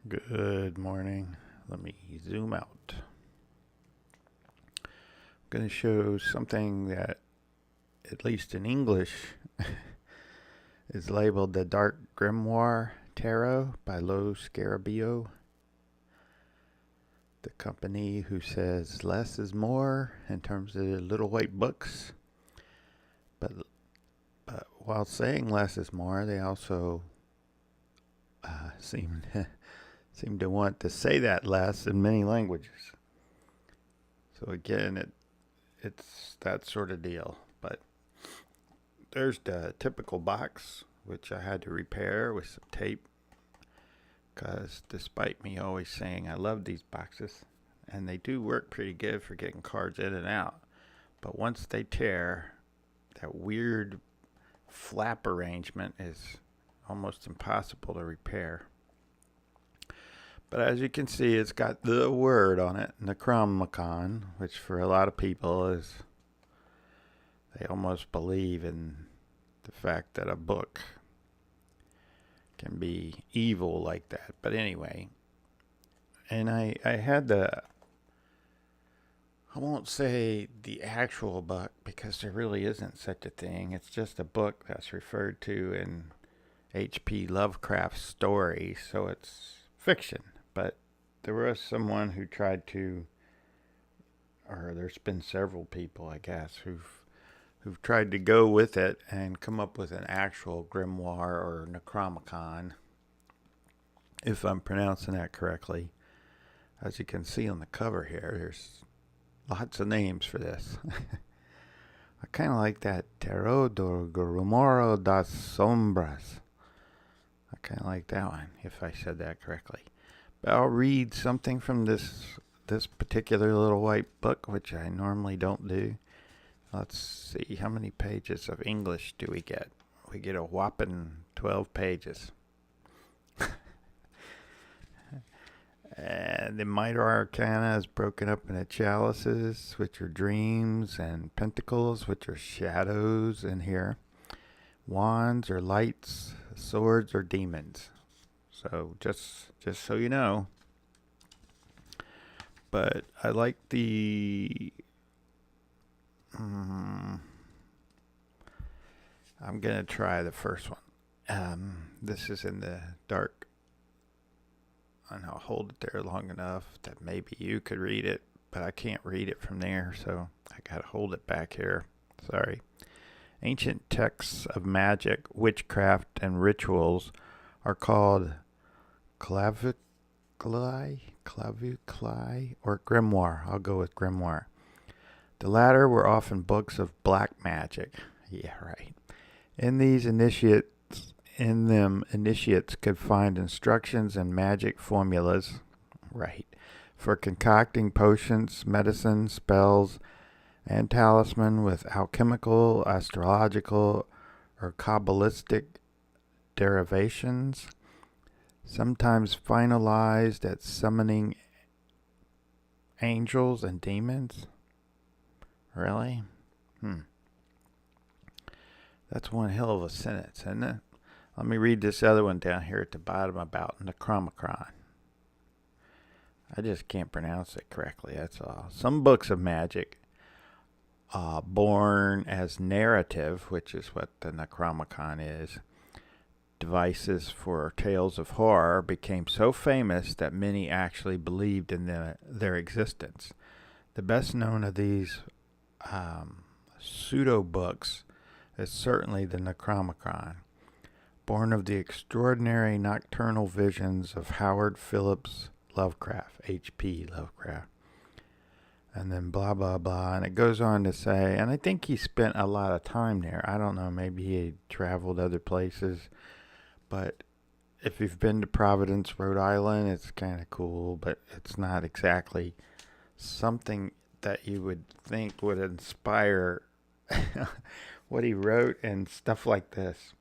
Good morning. Let me zoom out. I'm going to show something that, at least in English, is labeled the Dark Grimoire Tarot by Lo Scarabeo, the company who says less is more in terms of their little white books. But, while saying less is more, they also seem to want to say that less in many languages. So again, it's that sort of deal. But there's the typical box, which I had to repair with some tape, because despite me always saying I love these boxes, and they do work pretty good for getting cards in and out, but once they tear, that weird flap arrangement is almost impossible to repair. But as you can see, it's got the word on it, Necronomicon, which for a lot of people is, they almost believe in the fact that a book can be evil like that. But anyway, and I had I won't say the actual book because there really isn't such a thing. It's just a book that's referred to in H.P. Lovecraft's stories, so it's fiction. But there was someone who tried to, or there's been several people, I guess, who've tried to go with it and come up with an actual grimoire or Necronomicon, if I'm pronouncing that correctly. As you can see on the cover here, there's lots of names for this. I kind of like that Tarot do Grimoire das Sombras. I kind of like that one, if I said that correctly. But I'll read something from this particular little white book, which I normally don't do. Let's see, how many pages of English do we get? We get a whopping 12 pages. And the Minor Arcana is broken up into chalices, which are dreams, and pentacles, which are shadows in here. Wands are lights, swords are demons. So just so you know. But I like the I'm gonna try the first one. This is in the dark, and I'll hold it there long enough that maybe you could read it, but I can't read it from there, so I gotta hold it back here. Sorry. Ancient texts of magic, witchcraft, and rituals are called claviculi, or grimoire. I'll go with grimoire. The latter were often books of black magic. Yeah, right. In them, initiates could find instructions and magic formulas, right, for concocting potions, medicine, spells, and talisman with alchemical, astrological, or kabbalistic derivations, sometimes finalized at summoning angels and demons. Really? That's one hell of a sentence, isn't it? Let me read this other one down here at the bottom about Necronomicon. I just can't pronounce it correctly, that's all. Some books of magic, born as narrative, which is what the Necronomicon is, devices for tales of horror, became so famous that many actually believed in their existence. The best known of these pseudo books is certainly the Necronomicon, born of the extraordinary nocturnal visions of Howard Phillips Lovecraft, H.P. Lovecraft. And then blah, blah, blah. And it goes on to say, and I think he spent a lot of time there. I don't know, maybe he traveled other places. But if you've been to Providence, Rhode Island, it's kind of cool, but it's not exactly something that you would think would inspire what he wrote and stuff like this,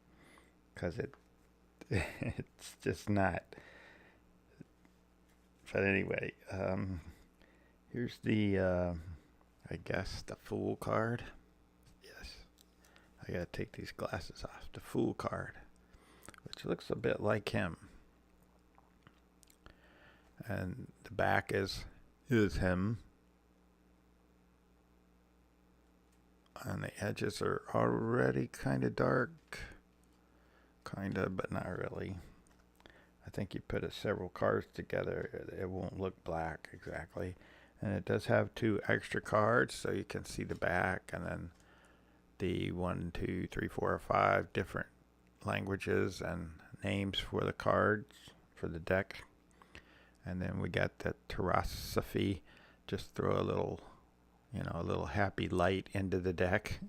because it's just not. But anyway, here's the I guess the Fool card. Yes, I gotta take these glasses off. The Fool card, which looks a bit like him. And the back is him. And the edges are already kind of dark. Kind of, but not really. I think you put several cards together, it won't look black exactly. And it does have 2 extra cards, so you can see the back, and then the 1, 2, 3, 4, or 5 different languages and names for the cards for the deck. And then we got the terrasophy. Just throw a little, a little happy light into the deck.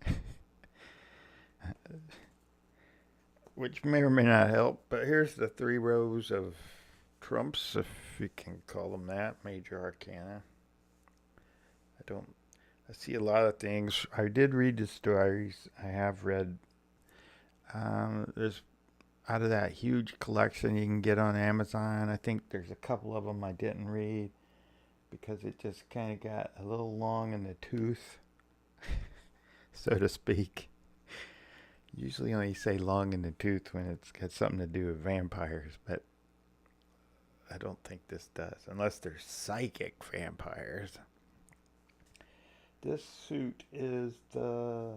Which may or may not help, but here's the 3 rows of trumps, if you can call them that, major arcana. I see a lot of things. I did read the stories. I have read, there's, out of that huge collection you can get on Amazon, I think there's a couple of them I didn't read because it just kind of got a little long in the tooth, so to speak. Usually only say long in the tooth when it's got something to do with vampires, but I don't think this does, unless they're psychic vampires. This suit is the,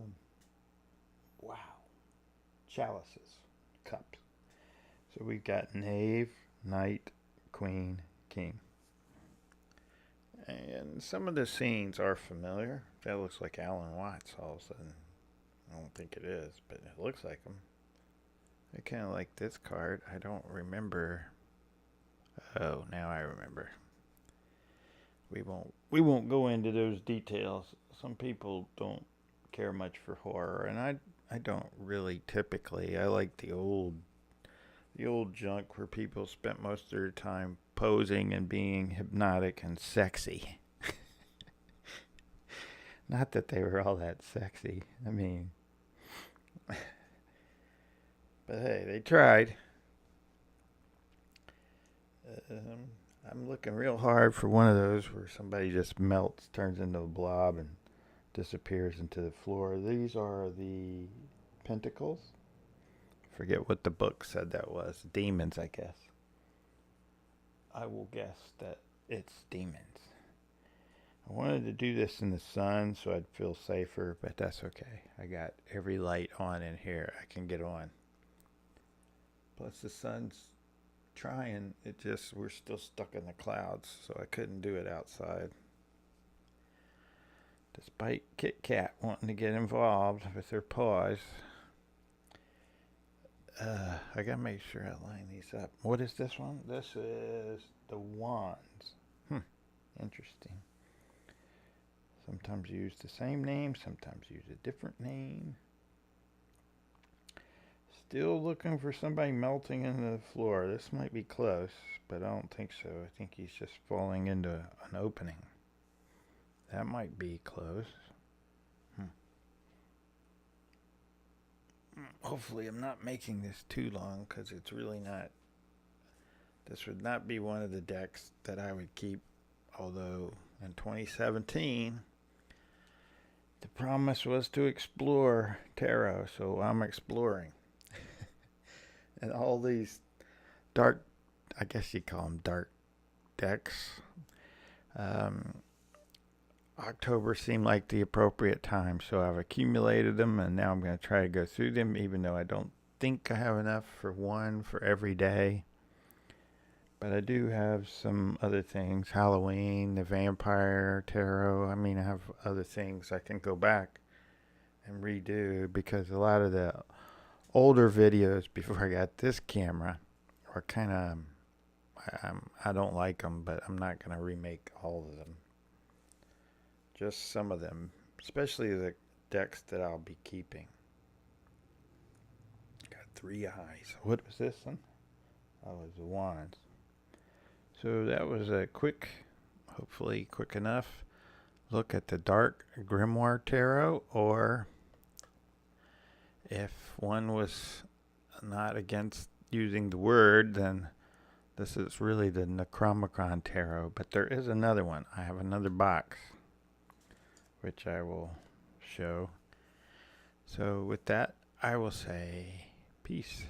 chalices, cups. So we've got knave, knight, queen, king. And some of the scenes are familiar. That looks like Alan Watts all of a sudden. I don't think it is, but it looks like him. I kind of like this card. I don't remember. Oh, now I remember. We won't go into those details. Some people don't care much for horror, and I don't really typically. I like the old junk where people spent most of their time posing and being hypnotic and sexy. Not that they were all that sexy. I mean, but hey, they tried. I'm looking real hard for one of those where somebody just melts, turns into a blob, and disappears into the floor. These are the pentacles. Forget what the book said that was. Demons, I guess. I will guess that it's demons. I wanted to do this in the sun so I'd feel safer, but that's okay. I got every light on in here I can get on. Plus the sun's trying. We're still stuck in the clouds, so I couldn't do it outside. Despite Kit Kat wanting to get involved with her paws. I gotta make sure I line these up. What is this one? This is the wands. Interesting. Sometimes use the same name, sometimes use a different name. Still looking for somebody melting into the floor. This might be close, but I don't think so. I think he's just falling into an opening. That might be close. Hopefully I'm not making this too long, because it's really not. This would not be one of the decks that I would keep, although in 2017 the promise was to explore tarot, so I'm exploring. And all these dark, I guess you call them dark decks, October seemed like the appropriate time, so I've accumulated them, and now I'm going to try to go through them, even though I don't think I have enough for one for every day. But I do have some other things, Halloween, the vampire, tarot. I mean, I have other things I can go back and redo, because a lot of the older videos before I got this camera are kind of, I don't like them, but I'm not going to remake all of them. Just some of them, especially the decks that I'll be keeping. Got 3 eyes. What was this one? Oh, it was the wands. So that was a quick, hopefully quick enough, look at the dark Grimoire tarot, or if one was not against using the word, then this is really the Necronomicon tarot. But there is another one. I have another box, which I will show. So with that, I will say peace.